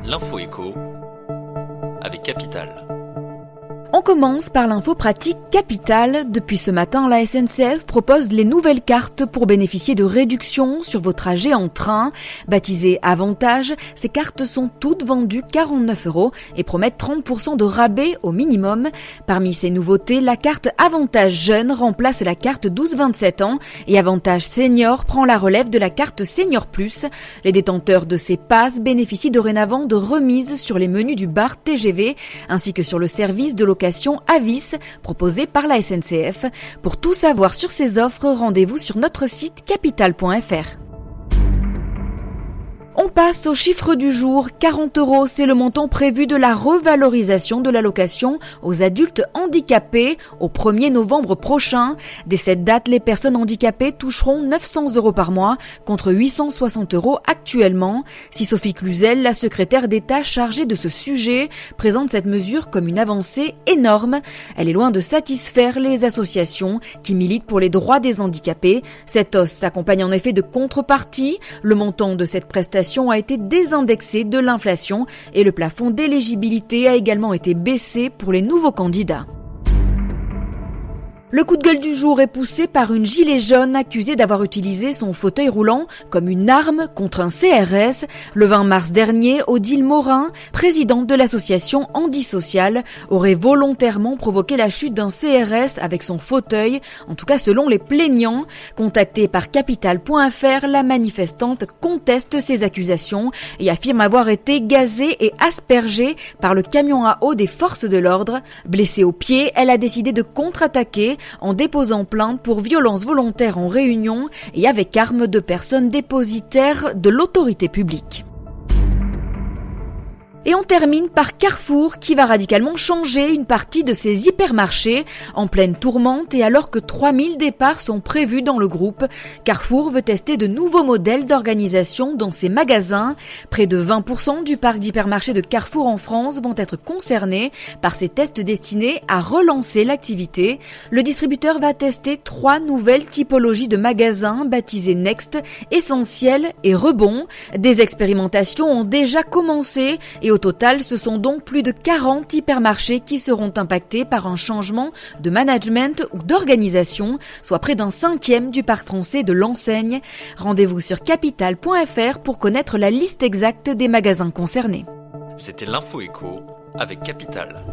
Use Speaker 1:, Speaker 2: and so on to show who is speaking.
Speaker 1: L'info éco avec Capital.
Speaker 2: On commence par l'info pratique Capital. Depuis ce matin, la SNCF propose les nouvelles cartes pour bénéficier de réductions sur vos trajets en train. Baptisées Avantage, ces cartes sont toutes vendues 49 € et promettent 30% de rabais au minimum. Parmi ces nouveautés, la carte Avantage Jeune remplace la carte 12-27 ans et Avantage Senior prend la relève de la carte Senior Plus. Les détenteurs de ces passes bénéficient dorénavant de remises sur les menus du bar TGV ainsi que sur le service de location Avis proposé par la SNCF. Pour tout savoir sur ces offres, rendez-vous sur notre site capital.fr. On passe au chiffre du jour. 40 €, c'est le montant prévu de la revalorisation de l'allocation aux adultes handicapés au 1er novembre prochain. Dès cette date, les personnes handicapées toucheront 900 € par mois contre 860 € actuellement. Si Sophie Cluzel, la secrétaire d'État chargée de ce sujet, présente cette mesure comme une avancée énorme, elle est loin de satisfaire les associations qui militent pour les droits des handicapés. Cette hausse s'accompagne en effet de contreparties. Le montant de cette prestation a été désindexé de l'inflation et le plafond d'éligibilité a également été baissé pour les nouveaux candidats. Le coup de gueule du jour est poussé par une gilet jaune accusée d'avoir utilisé son fauteuil roulant comme une arme contre un CRS. Le 20 mars dernier, Odile Morin, présidente de l'association Handisocial, aurait volontairement provoqué la chute d'un CRS avec son fauteuil, en tout cas selon les plaignants. Contactée par Capital.fr, la manifestante conteste ces accusations et affirme avoir été gazée et aspergée par le camion à eau des forces de l'ordre. Blessée au pied, elle a décidé de contre-attaquer en déposant plainte pour violence volontaire en réunion et avec arme de personnes dépositaires de l'autorité publique. Et on termine par Carrefour qui va radicalement changer une partie de ses hypermarchés en pleine tourmente et alors que 3000 départs sont prévus dans le groupe. Carrefour veut tester de nouveaux modèles d'organisation dans ses magasins. Près de 20% du parc d'hypermarchés de Carrefour en France vont être concernés par ces tests destinés à relancer l'activité. Le distributeur va tester 3 nouvelles typologies de magasins baptisées Next, Essentiel et Rebond. Des expérimentations ont déjà commencé et au total, ce sont donc plus de 40 hypermarchés qui seront impactés par un changement de management ou d'organisation, soit près d'un 5e du parc français de l'enseigne. Rendez-vous sur capital.fr pour connaître la liste exacte des magasins concernés.
Speaker 1: C'était l'info éco avec Capital.